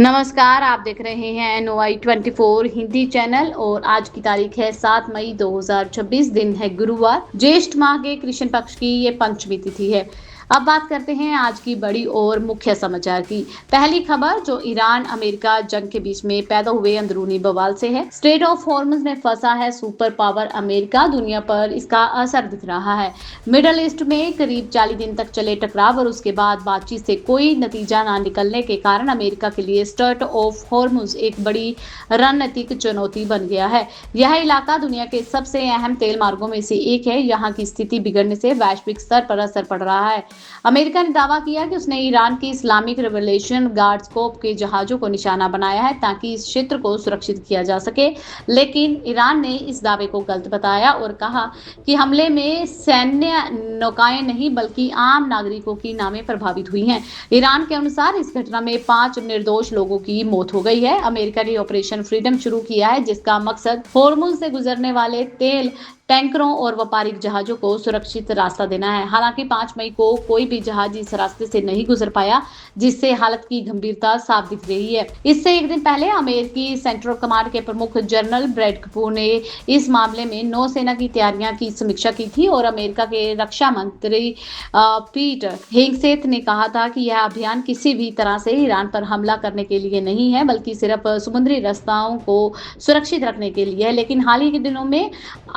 नमस्कार, आप देख रहे हैं NOI24 हिंदी चैनल और आज की तारीख है 7 मई 2026। दिन है गुरुवार। ज्येष्ठ माह के कृष्ण पक्ष की ये पंचमी तिथि है। अब बात करते हैं आज की बड़ी और मुख्य समाचार की। पहली खबर जो ईरान अमेरिका जंग के बीच में पैदा हुए अंदरूनी बवाल से है। स्ट्रेट ऑफ हॉर्मुज में फंसा है सुपर पावर अमेरिका, दुनिया पर इसका असर दिख रहा है। मिडल ईस्ट में करीब 40 दिन तक चले टकराव और उसके बाद बातचीत से कोई नतीजा न निकलने के कारण अमेरिका के लिए स्ट्रेट ऑफ हॉर्मुज एक बड़ी रणनीतिक चुनौती बन गया है। यह इलाका दुनिया के सबसे अहम तेल मार्गों में से एक है। यहाँ की स्थिति बिगड़ने से वैश्विक स्तर पर असर पड़ रहा है। अमेरिका ने दावा किया कि उसने ईरान की इस्लामिक रिवोल्यूशन गार्ड स्कोप के जहाजों को निशाना बनाया है ताकि इस क्षेत्र को सुरक्षित किया जा सके, लेकिन ईरान ने इस दावे को गलत बताया और कहा कि हमले में सैन्य नौकाएं नहीं बल्कि आम नागरिकों की नावें प्रभावित हुई हैं। ईरान के अनुसार इस घटना में 5 निर्दोष लोगों की मौत हो गई है। अमेरिका ने ऑपरेशन फ्रीडम शुरू किया है जिसका मकसद होर्मुज से गुजरने वाले तेल टैंकरों और व्यापारिक जहाजों को सुरक्षित रास्ता देना है। हालांकि 5 मई को कोई भी जहाज इस रास्ते से नहीं गुजर पाया, जिससे हालत की गंभीरता साफ दिख रही है। इससे एक दिन पहले अमेरिकी सेंट्रल कमांड के प्रमुख जनरल ब्रैड कपूर ने इस मामले में नौसेना की तैयारियां की समीक्षा की थी और अमेरिका के रक्षा मंत्री पीट हेगसेथ ने कहा था कि यह अभियान किसी भी तरह से ईरान पर हमला करने के लिए नहीं है बल्कि सिर्फ समुद्री रास्ताओं को सुरक्षित रखने के लिए है। लेकिन हाल ही के दिनों में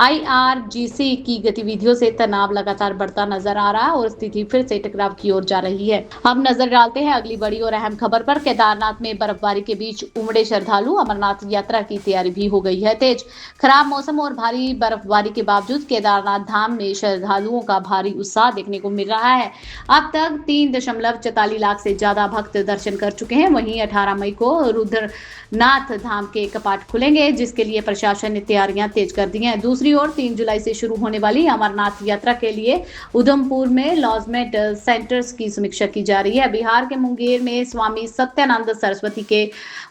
IRGC की गतिविधियों से तनाव लगातार बढ़ता नजर आ रहा है और स्थिति फिर से टकराव की ओर जा रही है। अब नजर डालते हैं अगली बड़ी और अहम खबर पर। केदारनाथ में बर्फबारी के बीच उमड़े श्रद्धालु, अमरनाथ यात्रा की तैयारी भी हो गई है तेज। खराब मौसम और भारी बर्फबारी के बावजूद केदारनाथ धाम में श्रद्धालुओं का भारी उत्साह देखने को मिल रहा है। अब तक 3.44 लाख से ज्यादा भक्त दर्शन कर चुके हैं। वहीं 18 मई को रुद्रनाथ धाम के कपाट खुलेंगे, जिसके लिए प्रशासन ने तैयारियां तेज कर दी हैं। दूसरी ओर 3 जुलाई से शुरू होने वाली अमरनाथ यात्रा के लिए उधमपुर में लॉजमेंट सेंटर्स की समीक्षा की जा रही है। बिहार के मुंगेर में स्वामी सत्यानंद सरस्वती के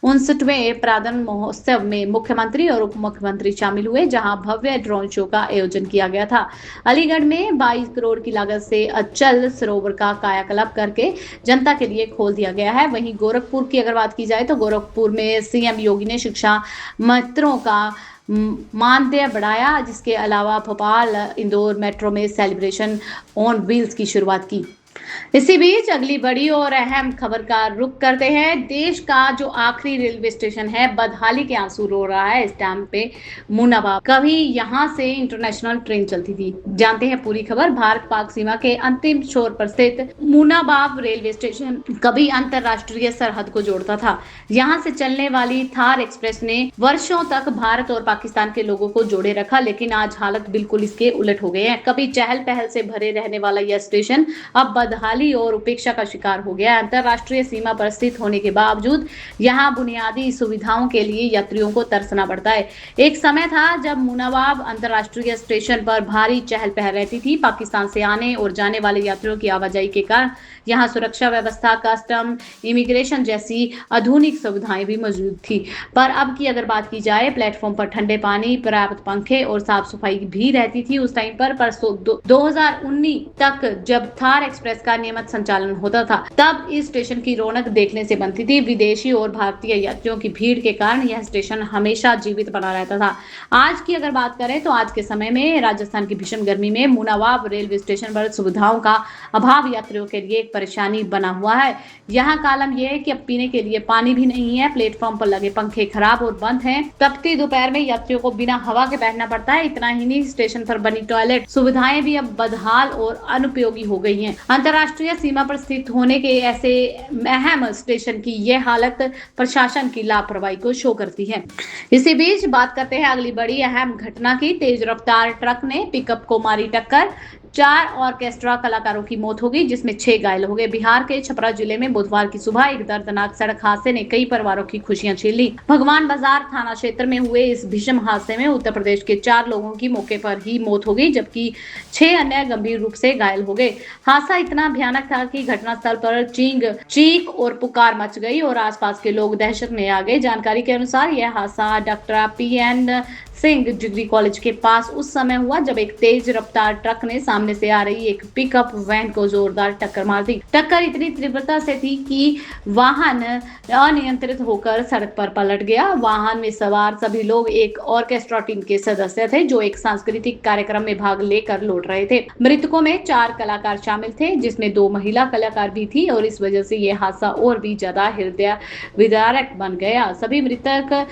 59वें प्रारंभ महोत्सव में मुख्यमंत्री और उप मुख्यमंत्री शामिल हुए, जहां भव्य ड्रोन शो का आयोजन किया गया था। अलीगढ़ में 22 करोड़ की लागत से अचल सरोवर का कायाकल्प करके जनता के लिए खोल दिया गया है। वहीं गोरखपुर की अगर बात की जाए तो गोरखपुर में सीएम योगी ने शिक्षा मित्रों का मानदेय बढ़ाया, जिसके अलावा भोपाल इंदौर मेट्रो में सेलिब्रेशन ऑन व्हील्स की शुरुआत की। इसी बीच अगली बड़ी और अहम खबर का रुख करते हैं। देश का जो आखिरी रेलवे स्टेशन है बदहाली के आंसू रो रहा है। इस टाइम पे मुनाबाव कभी यहां से इंटरनेशनल ट्रेन चलती थी। जानते हैं पूरी खबर। भारत पाक सीमा के अंतिम छोर पर स्थित मुनाबाव रेलवे स्टेशन कभी अंतरराष्ट्रीय सरहद को जोड़ता था। यहां से चलने वाली थार एक्सप्रेस ने वर्षों तक भारत और पाकिस्तान के लोगों को जोड़े रखा, लेकिन आज हालत बिल्कुल इसके उलट हो गए हैं। कभी चहल पहल से भरे रहने वाला यह स्टेशन अब बदहाली और उपेक्षा का शिकार हो गया। अंतरराष्ट्रीय सीमा पर स्थित होने के बावजूद यहाँ बुनियादी सुविधाओं के लिए यात्रियों को तरसना पड़ता है। एक समय था जब मुनाबाव अंतरराष्ट्रीय स्टेशन पर भारी चहल पहल रहती थी। पाकिस्तान से आने और जाने वाले यात्रियों की आवाजाही के कारण यहाँ सुरक्षा व्यवस्था, कस्टम, इमिग्रेशन जैसी आधुनिक सुविधाएं भी मौजूद थी। पर अब की अगर बात की जाए, प्लेटफॉर्म पर ठंडे पानी, पर्याप्त पंखे और साफ सफाई भी रहती थी उस टाइम पर 2019 तक जब थार एक्सप्रेस का नियमित संचालन होता था, तब इस स्टेशन की रौनक देखने से बनती थी। विदेशी और भारतीय यात्रियों की भीड़ के कारण यह स्टेशन हमेशा जीवित बना रहता था। आज की अगर बात करें तो आज के समय में राजस्थान की भीषण गर्मी में मुनाबाव रेलवे स्टेशन पर सुविधाओं का अभाव यात्रियों के लिए एक परेशानी बना हुआ है। यहाँ का आलम यह है कि अब पीने के लिए पानी भी नहीं है। प्लेटफॉर्म पर लगे पंखे खराब और बंद हैं। तपती दोपहर में यात्रियों को बिना हवा के बैठना पड़ता है। इतना ही नहीं, स्टेशन पर बनी टॉयलेट सुविधाएं भी अब बदहाल और अनुपयोगी हो गई हैं। अंतरराष्ट्रीय सीमा पर स्थित होने के ऐसे अहम स्टेशन की यह हालत प्रशासन की लापरवाही को शो करती है। इसी बीच बात करते हैं अगली बड़ी अहम घटना की। तेज रफ्तार ट्रक ने पिकअप को मारी टक्कर, 4 ऑर्केस्ट्रा कलाकारों की मौत हो गई, जिसमें 6 घायल हो गए। बिहार के छपरा जिले में बुधवार की सुबह एक दर्दनाक सड़क हादसे ने कई परिवारों की खुशियां छीन ली। भगवान बाजार थाना क्षेत्र में हुए इस भीषण हादसे में उत्तर प्रदेश के 4 लोगों की मौके पर ही मौत हो गई, जबकि 6 अन्य गंभीर रूप से घायल हो गए। हादसा इतना भयानक था कि घटनास्थल पर चीख और पुकार मच गई और आसपास के लोग दहशत में आ गए। जानकारी के अनुसार यह हादसा doctor PN Singh degree college के पास उस समय हुआ जब एक तेज रफ्तार ट्रक ने सामने से आ रही एक पिकअप वैन को जोरदार टक्कर मार दी। टक्कर इतनी तीव्रता से थी कि वाहन अनियंत्रित होकर सड़क पर पलट गया। वाहन में सवार सभी लोग एक ऑर्केस्ट्रा टीम के सदस्य थे जो एक सांस्कृतिक कार्यक्रम में भाग लेकर लौट रहे थे। मृतकों में 4 कलाकार शामिल थे, जिसमें 2 महिला कलाकार भी थी और इस वजह से यह हादसा और भी ज्यादा हृदय विदारक बन गया। सभी मृतक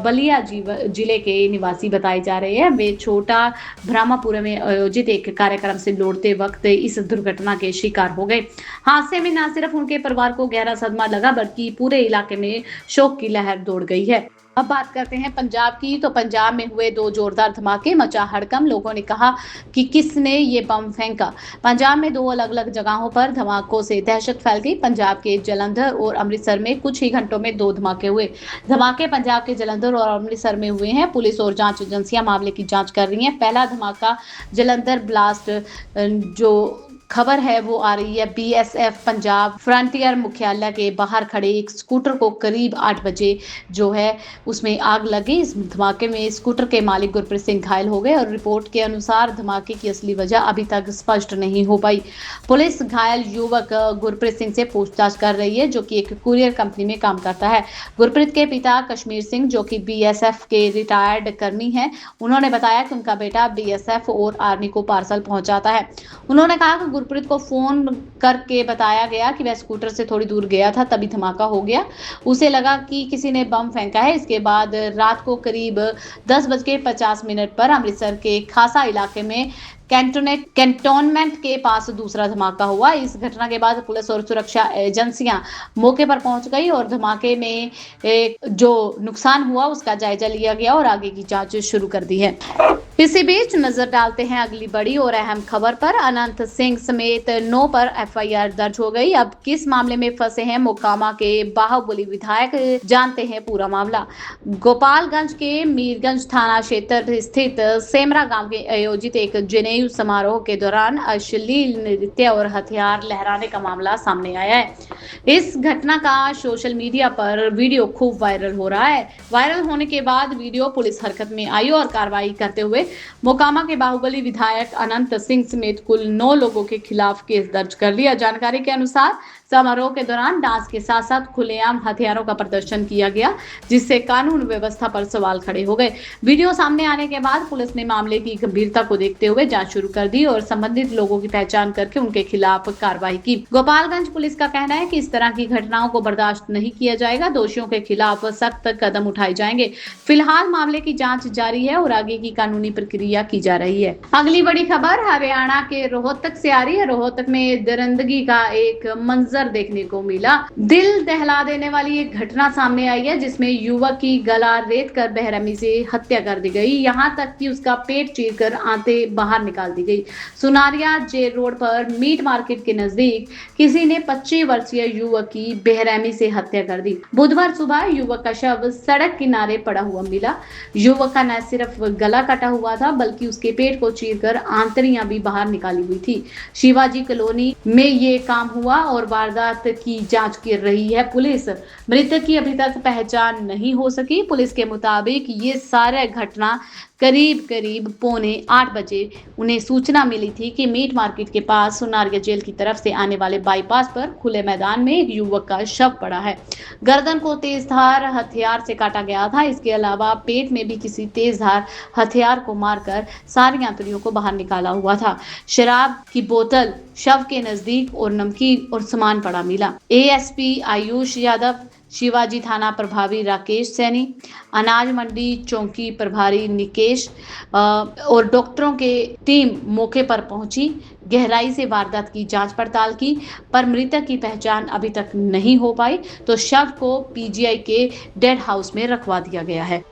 बलिया जिले के निवासी बताए जा रहे हैं। वे छोटा ब्रह्मपुर में आयोजित एक कार्यक्रम से लौटते वक्त इस दुर्घटना के शिकार हो गए। हादसे में न सिर्फ उनके परिवार को गहरा सदमा लगा बल्कि पूरे इलाके में शोक की लहर दौड़ गई है। अब बात करते हैं पंजाब की। तो पंजाब में हुए 2 जोरदार धमाके, मचा हड़कंप। लोगों ने कहा कि किसने ये बम फेंका। पंजाब में 2 अलग-अलग जगहों पर धमाकों से दहशत फैल गई। पंजाब के जलंधर और अमृतसर में कुछ ही घंटों में 2 धमाके हुए। धमाके पंजाब के जलंधर और अमृतसर में हुए हैं। पुलिस और जांच एजेंसियां मामले की जांच कर रही हैं। पहला धमाका जलंधर ब्लास्ट, जो खबर है वो आ रही है बीएसएफ पंजाब फ्रंटियर मुख्यालय के बाहर खड़े एक स्कूटर को करीब 8 बजे जो है उसमें आग लगी। इस धमाके में स्कूटर के मालिक गुरप्रीत सिंह घायल हो गए और रिपोर्ट के अनुसार धमाके की असली वजह अभी तक स्पष्ट नहीं हो पाई। पुलिस घायल युवक गुरप्रीत सिंह से पूछताछ कर रही है, जो कि एक कुरियर कंपनी में काम करता है। गुरप्रीत के पिता कश्मीर सिंह, जो कि बीएसएफ के रिटायर्ड कर्मी हैं, उन्होंने बताया कि उनका बेटा बीएसएफ और आर्मी को पार्सल पहुंचाता है। उन्होंने कहा कि गुरप्रीत को फोन करके बताया गया कि वह स्कूटर से थोड़ी दूर गया था, तभी धमाका हो गया। उसे लगा कि किसी ने बम फेंका है। इसके बाद रात को करीब 10:50 पर अमृतसर के खासा इलाके में कैंटोनमेंट के पास दूसरा धमाका हुआ। इस घटना के बाद पुलिस और सुरक्षा एजेंसियां मौके पर पहुंच गई और धमाके में जो नुकसान हुआ उसका जायजा लिया गया और आगे की जांच शुरू कर दी है। इसी बीच नजर डालते हैं अगली बड़ी और अहम खबर पर। अनंत सिंह समेत 9 पर एफआईआर दर्ज हो गई। अब किस मामले में फंसे हैं मोकामा के बाहुबली विधायक, जानते हैं पूरा मामला। गोपालगंज के मीरगंज थाना क्षेत्र स्थित सेमरा गांव के आयोजित एक जनेऊ समारोह के दौरान अश्लील नृत्य और हथियार लहराने का मामला सामने आया है। इस घटना का सोशल मीडिया पर वीडियो खूब वायरल हो रहा है। वायरल होने के बाद वीडियो पुलिस हरकत में आई और कार्रवाई करते हुए मोकामा के बाहुबली विधायक अनंत सिंह समेत कुल 9 लोगों के खिलाफ केस दर्ज कर लिया। जानकारी के अनुसार समारोह के दौरान डांस के साथ साथ खुलेआम हथियारों का प्रदर्शन किया गया, जिससे कानून व्यवस्था पर सवाल खड़े हो गए। वीडियो सामने आने के बाद पुलिस ने मामले की गंभीरता को देखते हुए जांच शुरू कर दी और संबंधित लोगों की पहचान करके उनके खिलाफ कार्रवाई की। गोपालगंज पुलिस का कहना है कि इस तरह की घटनाओं को बर्दाश्त नहीं किया जाएगा। दोषियों के खिलाफ सख्त कदम उठाए जाएंगे। फिलहाल मामले की जाँच जारी है और आगे की कानूनी प्रक्रिया की जा रही है। अगली बड़ी खबर हरियाणा के रोहतक से आ रही है। रोहतक में दरिंदगी का एक मंजर देखने को मिला। दिल दहला देने वाली एक घटना सामने आई है, जिसमें युवक की गला रेत कर बेरहमी से हत्या कर दी गई। यहाँ तक कि उसका पेट चीरकर आंतें बाहर निकाल दी गई। सुनारिया जे रोड पर मीट मार्केट के नजदीक किसी ने 25 वर्षीय युवक की बेरहमी से हत्या कर दी। बुधवार सुबह युवक का शव सड़क किनारे पड़ा हुआ मिला। युवक का न सिर्फ गला कटा हुआ था बल्कि उसके पेट को चीरकर आंतड़ियां भी बाहर निकाली हुई थी। शिवाजी कॉलोनी में ये काम हुआ और वारदात की जांच कर रही है पुलिस। मृतक की अभी तक पहचान नहीं हो सकी। पुलिस के मुताबिक ये सारा घटना करीब 7:45 बजे उन्हें सूचना मिली थी कि मीट मार्केट के पास सुनारिया जेल की तरफ से आने वाले बाईपास पर खुले मैदान में एक युवक का शव पड़ा है। गर्दन को तेजधार हथियार से काटा गया था। इसके अलावा पेट में भी किसी तेजधार हथियार को मारकर सारी आंतड़ियों को बाहर निकाला हुआ था। शराब की बोतल शव के नजदीक और नमकीन और सामान पड़ा मिला। एएसपी आयुष यादव, शिवाजी थाना प्रभारी राकेश सैनी, अनाज मंडी चौकी प्रभारी निकेश और डॉक्टरों के टीम मौके पर पहुंची। गहराई से वारदात की जांच पड़ताल की, पर मृतक की पहचान अभी तक नहीं हो पाई, तो शव को पीजीआई के डेड हाउस में रखवा दिया गया है।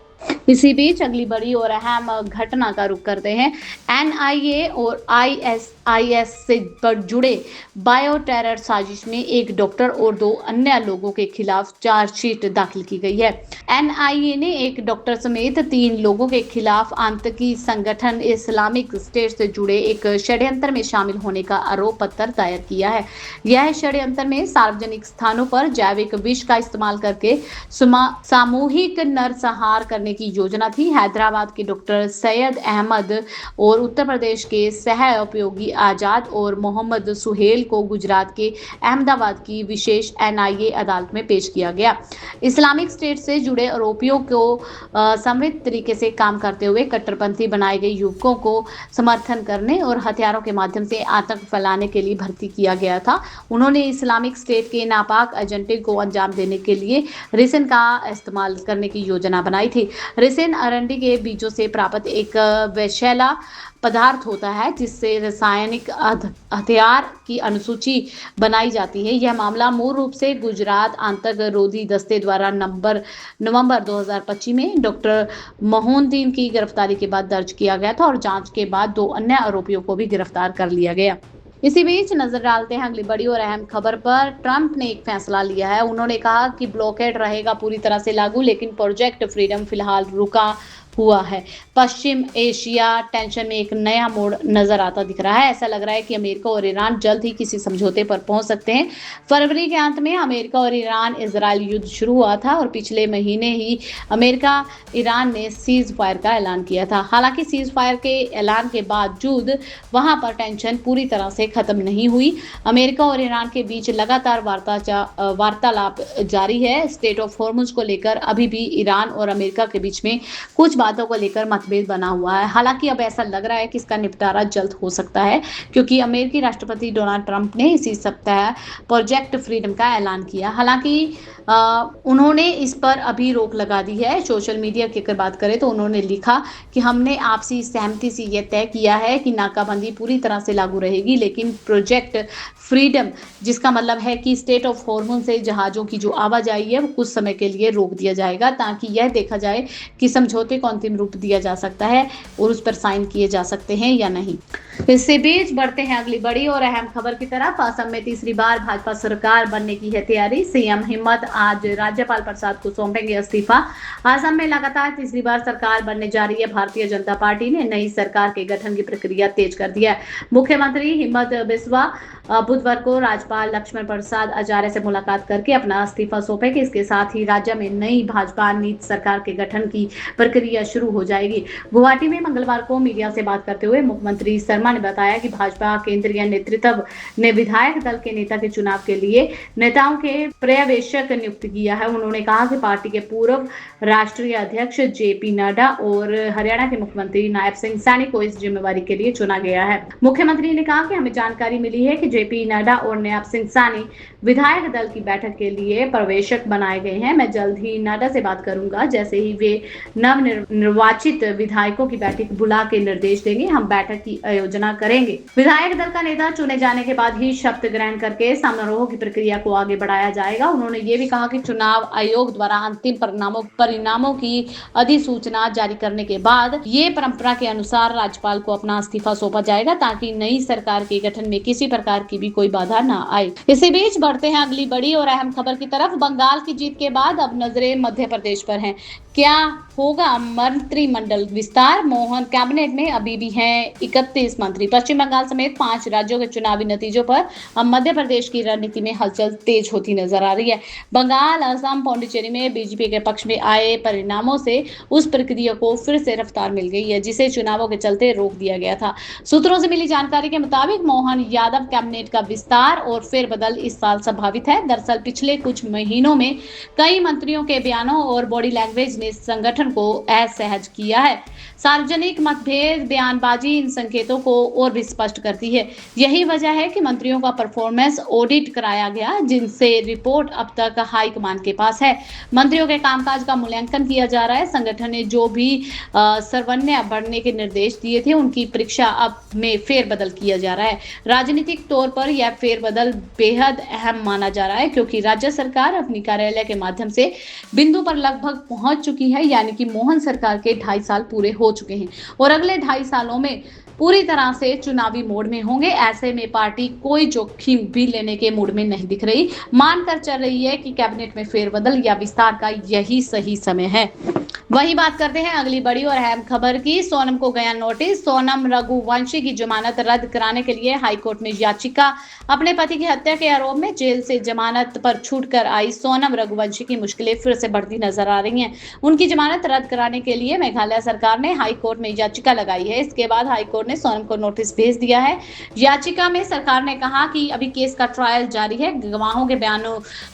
इसी बीच अगली बड़ी और अहम घटना का रुख करते हैं। एनआईए और आईएसआईएस से जुड़े बायो टेरर साजिश में एक डॉक्टर और 2 अन्य लोगों के खिलाफ चार्जशीट दाखिल की गई है। एनआईए ने एक डॉक्टर समेत 3 लोगों के खिलाफ आतंकी संगठन इस्लामिक स्टेट से जुड़े एक षड्यंत्र में शामिल होने का आरोप पत्र दायर किया है। यह षड्यंत्र में सार्वजनिक स्थानों पर जैविक विष का इस्तेमाल करके सामूहिक नरसंहार करने की योजना थी। हैदराबाद के डॉक्टर सैयद अहमद और उत्तर प्रदेश के सह उपयोगी आजाद और मोहम्मद सुहेल को गुजरात के अहमदाबाद की विशेष NIA अदालत में पेश किया गया। इस्लामिक स्टेट से जुड़े आरोपियों को समन्वित तरीके से काम करते हुए कट्टरपंथी बनाए गए युवकों को समर्थन करने और हथियारों के माध्यम से आतंक फैलाने के लिए भर्ती किया गया था। उन्होंने इस्लामिक स्टेट के नापाक एजेंडे को अंजाम देने के लिए रेसिन का इस्तेमाल करने की योजना बनाई थी। रेसिन अरंडी के बीजों से प्राप्त एक विषैला पदार्थ होता है जिससे रासायनिक हथियार की अनुसूची बनाई जाती है। यह मामला मूल रूप से गुजरात आतंकरोधी दस्ते द्वारा नवंबर 2025 में डॉक्टर मोहुद्दीन की गिरफ्तारी के बाद दर्ज किया गया था और जांच के बाद 2 अन्य आरोपियों को भी गिरफ्तार कर लिया गया। इसी बीच नजर डालते हैं अगली बड़ी और अहम खबर पर। ट्रंप ने एक फैसला लिया है। उन्होंने कहा कि ब्लॉकेड रहेगा पूरी तरह से लागू, लेकिन प्रोजेक्ट फ्रीडम फिलहाल रुका हुआ है। पश्चिम एशिया टेंशन में एक नया मोड़ नजर आता दिख रहा है। ऐसा लग रहा है कि अमेरिका और ईरान जल्द ही किसी समझौते पर पहुंच सकते हैं। फरवरी के अंत में अमेरिका और ईरान इजराइल युद्ध शुरू हुआ था और पिछले महीने ही अमेरिका ईरान ने सीज फायर का ऐलान किया था। हालांकि सीज फायर के ऐलान के बावजूद वहां पर टेंशन पूरी तरह से खत्म नहीं हुई। अमेरिका और ईरान के बीच लगातार वार्तालाप जारी है। स्टेट ऑफ हॉर्मुज को लेकर अभी भी ईरान और अमेरिका के बीच में कुछ बातों को लेकर मतभेद बना हुआ है। हालांकि अब ऐसा लग रहा है कि इसका निपटारा जल्द हो सकता है, क्योंकि अमेरिकी राष्ट्रपति डोनाल्ड ट्रंप ने इसी सप्ताह प्रोजेक्ट फ्रीडम का ऐलान किया। हालांकि उन्होंने इस पर अभी रोक लगा दी है। सोशल मीडिया की अगर बात करें तो उन्होंने लिखा कि हमने आपसी सहमति से यह तय किया है कि नाकाबंदी पूरी तरह से लागू रहेगी, लेकिन प्रोजेक्ट फ्रीडम, जिसका मतलब है कि स्टेट ऑफ हॉर्मुज से जहाजों की जो आवाजाही है वो कुछ समय के लिए रोक दिया जाएगा, ताकि यह देखा जाए कि समझौते को अंतिम रूप दिया जा सकता है और उस पर साइन किए जा सकते हैं या नहीं। इससे बीच बढ़ते हैं अगली बड़ी और अहम खबर की तरफ। असम में तीसरी बार भाजपा सरकार बनने की है तैयारी। सीएम हिम्मत आज राज्यपाल प्रसाद को सौंपेंगे इस्तीफा। असम में लगातार तीसरी बार सरकार बनने जा रही है। भारतीय जनता पार्टी ने नई सरकार के गठन की प्रक्रिया तेज कर दी है। मुख्यमंत्री हिम्मत बिस्वा बुधवार को राज्यपाल लक्ष्मण प्रसाद आचार्य से मुलाकात करके अपना इस्तीफा सौंपेंगे। इसके साथ ही राज्य में नई भाजपा नीति सरकार के गठन की प्रक्रिया शुरू हो जाएगी। गुवाहाटी में मंगलवार को मीडिया से बात करते हुए मुख्यमंत्री शर्मा ने बताया कि भाजपा केंद्रीय नेतृत्व ने विधायक दल के नेता के चुनाव के लिए नेताओं के पर्यवेक्षक नियुक्त किया है। उन्होंने कहा कि पार्टी के पूर्व राष्ट्रीय अध्यक्ष JP नड्डा और हरियाणा के मुख्यमंत्री नायब सिंह सैनी को इस जिम्मेवारी के लिए चुना गया है। मुख्यमंत्री ने कहा कि हमें जानकारी मिली है कि JP नड्डा और नायब सिंह सैनी विधायक दल की बैठक के लिए पर्यवेक्षक बनाए गए हैं। मैं जल्द ही नड्डा से बात करूंगा। जैसे ही वे नवनिर्वाचित विधायकों की बैठक बुला के निर्देश देंगे, हम बैठक की आयोजना करेंगे। विधायक दल का नेता चुने जाने के बाद ही शपथ ग्रहण करके समारोह की प्रक्रिया को आगे बढ़ाया जाएगा। उन्होंने ये भी कहा कि चुनाव आयोग द्वारा अंतिम परिणामों की अधिसूचना जारी करने के बाद ये परंपरा के अनुसार राज्यपाल को अपना इस्तीफा सौंपा जाएगा, ताकि नई सरकार के गठन में किसी प्रकार की भी कोई बाधा न आए। इसी बीच बढ़ते हैं अगली बड़ी और अहम खबर की तरफ। बंगाल की जीत के बाद अब नजरें मध्य प्रदेश पर हैं। क्या होगा मंत्रिमंडल विस्तार? मोहन कैबिनेट में अभी भी हैं 31 मंत्री। पश्चिम बंगाल समेत 5 राज्यों के चुनावी नतीजों पर अब मध्य प्रदेश की रणनीति में हलचल तेज होती नजर आ रही है। बंगाल, असम, पौंडीचेरी में बीजेपी के पक्ष में आए परिणामों से उस प्रक्रिया को फिर से रफ्तार मिल गई है, जिसे चुनावों के चलते रोक दिया गया था। सूत्रों से मिली जानकारी के मुताबिक मोहन यादव कैबिनेट का विस्तार और फेरबदल इस साल संभावित है। दरअसल पिछले कुछ महीनों में कई मंत्रियों के बयानों और बॉडी लैंग्वेज ने संगठन को असहज किया है। सार्वजनिक मतभेद, बयानबाजी इन संकेतों को और भी स्पष्ट करती है। यही वजह है कि मंत्रियों का परफॉर्मेंस ऑडिट कराया गया, जिनसे रिपोर्ट अब तक हाईकमान के पास है। मंत्रियों के कामकाज का मूल्यांकन किया जा रहा है। संगठन ने जो भी सर्वन्य बढ़ने के निर्देश दिए थे, उनकी परीक्षा अब में फेरबदल किया जा रहा है। राजनीतिक तौर पर यह फेरबदल बेहद अहम माना जा रहा है, क्योंकि राज्य सरकार अपनी कार्यालय के माध्यम से बिंदु पर लगभग पहुंच चुकी है, यानी कि मोहन सरकार के 2.5 साल पूरे हो चुके हैं और अगले 2.5 सालों में पूरी तरह से चुनावी मोड में होंगे। ऐसे में पार्टी कोई जोखिम भी लेने के मूड में नहीं दिख रही, मानकर चल रही है कि कैबिनेट में फेरबदल या विस्तार का यही सही समय है। वहीं बात करते हैं अगली बड़ी और अहम खबर की। सोनम को गया नोटिस। सोनम रघुवंशी की जमानत रद्द कराने के लिए हाईकोर्ट में याचिका। अपने पति की हत्या के आरोप में जेल से जमानत पर छूटकर आई सोनम रघुवंशी की मुश्किलें फिर से बढ़ती नजर आ रही हैं। उनकी जमानत रद्द कराने के लिए मेघालय सरकार ने हाईकोर्ट में याचिका लगाई है। इसके बाद हाईकोर्ट ने सोनम को नोटिस भेज दिया है। याचिका में सरकार ने कहा कि अभी केस का ट्रायल जारी है, गवाहों के बयान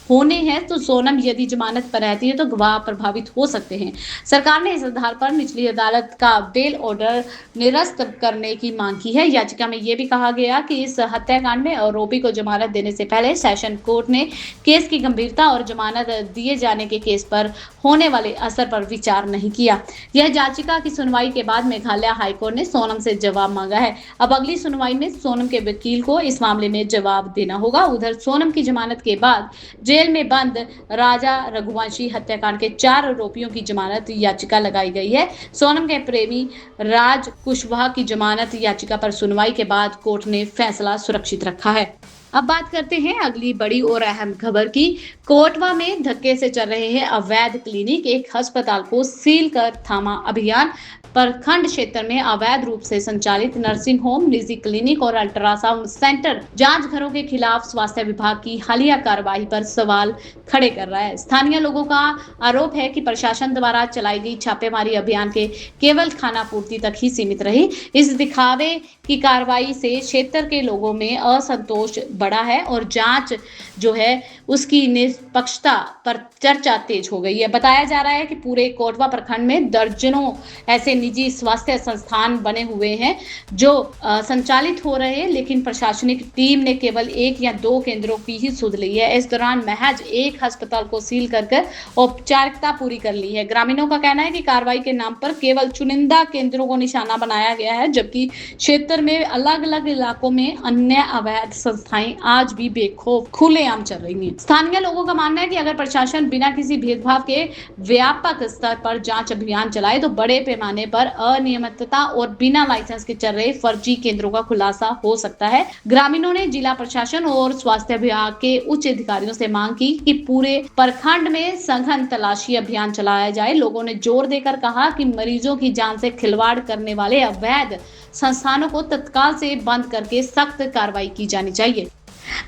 होने हैं, तो सोनम यदि जमानत पर रहती है तो गवाह प्रभावित हो सकते हैं। सरकार ने इस आधार पर निचली अदालत का बेल ऑर्डर निरस्त करने की मांग की है। याचिका में यह भी कहा गया कि इस हत्याकांड में आरोपी को जमानत देने से पहले सेशन कोर्ट ने केस की गंभीरता और जमानत दिए जाने के केस पर होने वाले असर पर विचार नहीं किया। यह याचिका की सुनवाई के बाद मेघालय हाईकोर्ट ने सोनम से जवाब मांगा है। अब अगली सुनवाई में सोनम के वकील को इस मामले में जवाब देना होगा। उधर सोनम की जमानत के बाद जेल में बंद राजा रघुवंशी हत्याकांड के 4 आरोपियों की जमानत याचिका लगाई गई है। सोनम के प्रेमी राज कुशवाहा की जमानत याचिका पर सुनवाई के बाद कोर्ट ने फैसला सुरक्षित रखा है। अब बात करते हैं अगली बड़ी और अहम खबर की। कोटवा में धक्के से चल रहे हैं अवैध क्लिनिक। एक अस्पताल को सील कर थामा अभियान। प्रखंड क्षेत्र में अवैध रूप से संचालित नर्सिंग होम, निजी क्लिनिक और अल्ट्रासाउंड सेंटर जांच घरों के खिलाफ स्वास्थ्य विभाग की हालिया कार्रवाई पर सवाल खड़े कर रहा है। स्थानीय लोगों का आरोप है कि प्रशासन द्वारा चलाई गई छापेमारी अभियान के केवल खाना पूर्ति तक ही सीमित रही। इस दिखावे की कार्रवाई से क्षेत्र के लोगों में असंतोष बढ़ा है और जांच जो है उसकी निष्पक्षता पर चर्चा तेज हो गई है। बताया जा रहा है कि पूरे कोटवा प्रखंड में दर्जनों ऐसे निजी स्वास्थ्य संस्थान बने हुए हैं जो संचालित हो रहे हैं, लेकिन प्रशासनिक टीम ने केवल 1 या 2 केंद्रों की ही सुध ली है। इस दौरान महज एक अस्पताल को सील कर औपचारिकता पूरी कर ली है। ग्रामीणों का कहना है कि कार्रवाई के नाम पर केवल चुनिंदा केंद्रों को निशाना बनाया गया है, जबकि क्षेत्र में अलग अलग इलाकों में अन्य अवैध संस्थाएं आज भी बेखौफ खुलेआम चल रही हैं। स्थानीय लोगों का मानना है कि अगर प्रशासन बिना किसी भेदभाव के व्यापक स्तर पर जांच अभियान चलाए तो बड़े पैमाने पर अनियमितता और बिना लाइसेंस के चल रहे फर्जी केंद्रों का खुलासा हो सकता है। ग्रामीणों ने जिला प्रशासन और स्वास्थ्य विभाग के उच्च अधिकारियों से मांग की कि पूरे प्रखंड में सघन तलाशी अभियान चलाया जाए। लोगों ने जोर देकर कहा कि मरीजों की जान से खिलवाड़ करने वाले अवैध संस्थानों को तत्काल से बंद करके सख्त कार्रवाई की जानी चाहिए।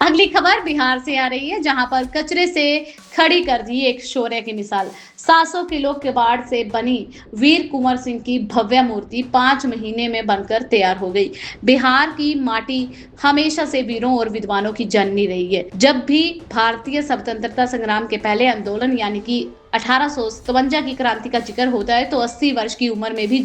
अगली खबर बिहार से आ रही है, जहां पर कचरे से खड़ी कर दी एक शौर्य की मिसाल। 700 किलो किवाड़ से बनी वीर कुंवर सिंह की भव्य मूर्ति 5 महीने में बनकर तैयार हो गई। बिहार की माटी हमेशा से वीरों और विद्वानों की जननी रही है। जब भी भारतीय स्वतंत्रता संग्राम के पहले आंदोलन यानी कि 1857 की क्रांति का जिक्र होता है तो 80 वर्ष की उम्र में भी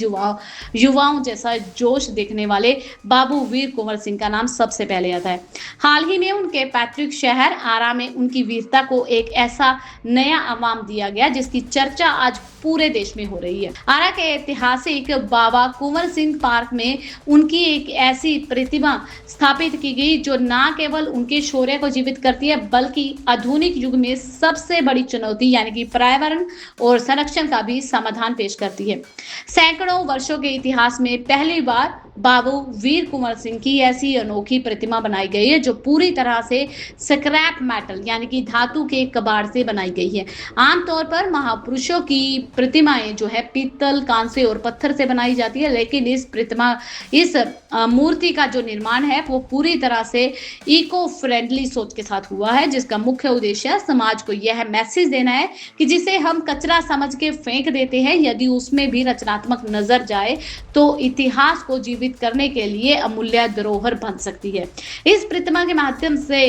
युवाओं जैसा जोश देखने वाले बाबू वीर कुंवर सिंह का नाम सबसे पहले आता है। हाल ही में उनके पैतृक शहर आरा में उनकी वीरता को एक ऐसा नया आवाम दिया गया जिसकी चर्चा आज पूरे देश में हो रही है। आरा के ऐतिहासिक बाबा कुंवर सिंह पार्क में उनकी एक ऐसी प्रतिमा स्थापित की गई जो न केवल उनके शौर्य को जीवित करती है बल्कि आधुनिक युग में सबसे बड़ी चुनौती यानी कि पर्यावरण और संरक्षण का भी समाधान पेश करती है। सैकड़ों वर्षों के इतिहास में पहली बार बाबू वीर कुंवर सिंह की ऐसी अनोखी प्रतिमा बनाई गई है जो पूरी तरह से स्क्रैप मेटल यानी कि धातु के कबाड़ से बनाई गई है। आमतौर पर महापुरुषों की प्रतिमाएं जो है पीतल, कांसे और पत्थर से बनाई जाती है, लेकिन इस मूर्ति का जो निर्माण है वो पूरी तरह से इको फ्रेंडली सोच के साथ हुआ है, जिसका मुख्य उद्देश्य समाज को यह मैसेज देना है कि जिसे हम कचरा समझ के फेंक देते हैं, यदि उसमें भी रचनात्मक नजर जाए तो इतिहास को जीवित करने के लिए अमूल्य धरोहर बन सकती है। इस प्रतिमा के माध्यम से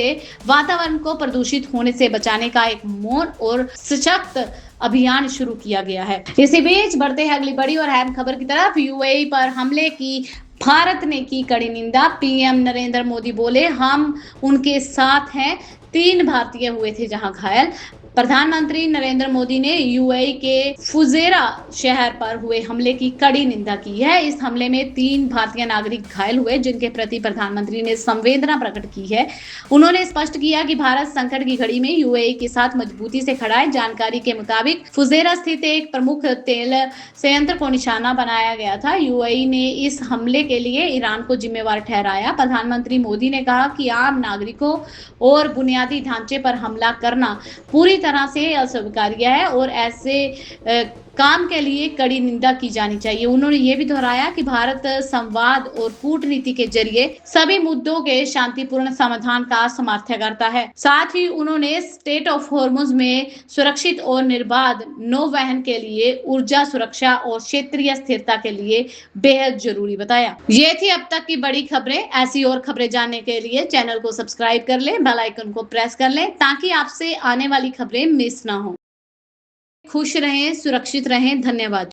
वातावरण को प्रदूषित होने से बचाने का एक मौन और सशक्त अभियान शुरू किया गया है। इसी बीच बढ़ते हैं अगली बड़ी और अहम खबर की तरफ। यूएई पर हमले की भारत ने की कड़ी निंदा। पीएम नरेंद्र मोदी बोले हम उनके साथ हैं। 3 भारतीय हुए थे जहां घायल। प्रधानमंत्री नरेंद्र मोदी ने यूएई के फुजेरा शहर पर हुए हमले की कड़ी निंदा की है। इस हमले में 3 भारतीय नागरिक घायल हुए, जिनके प्रति प्रधानमंत्री ने संवेदना प्रकट की है। उन्होंने स्पष्ट किया कि भारत संकट की घड़ी में यूएई के साथ मजबूती से खड़ा है। जानकारी के मुताबिक फुजेरा स्थित एक प्रमुख तेल संयंत्र को निशाना बनाया गया था। यूएई ने इस हमले के लिए ईरान को जिम्मेवार ठहराया। प्रधानमंत्री मोदी ने कहा कि आम नागरिकों और बुनियादी ढांचे पर हमला करना पूरी तरह से अस्वीकार्य है और ऐसे काम के लिए कड़ी निंदा की जानी चाहिए। उन्होंने ये भी दोहराया कि भारत संवाद और कूटनीति के जरिए सभी मुद्दों के शांतिपूर्ण समाधान का समर्थन करता है। साथ ही उन्होंने स्टेट ऑफ हॉर्मुज में सुरक्षित और निर्बाध नौवहन के लिए ऊर्जा सुरक्षा और क्षेत्रीय स्थिरता के लिए बेहद जरूरी बताया। ये थी अब तक की बड़ी खबरें। ऐसी और खबरें जानने के लिए चैनल को सब्सक्राइब कर लें, बेल आइकन को प्रेस कर लें ताकि आपसे आने वाली खबरें मिस ना हो। खुश रहें, सुरक्षित रहें। धन्यवाद।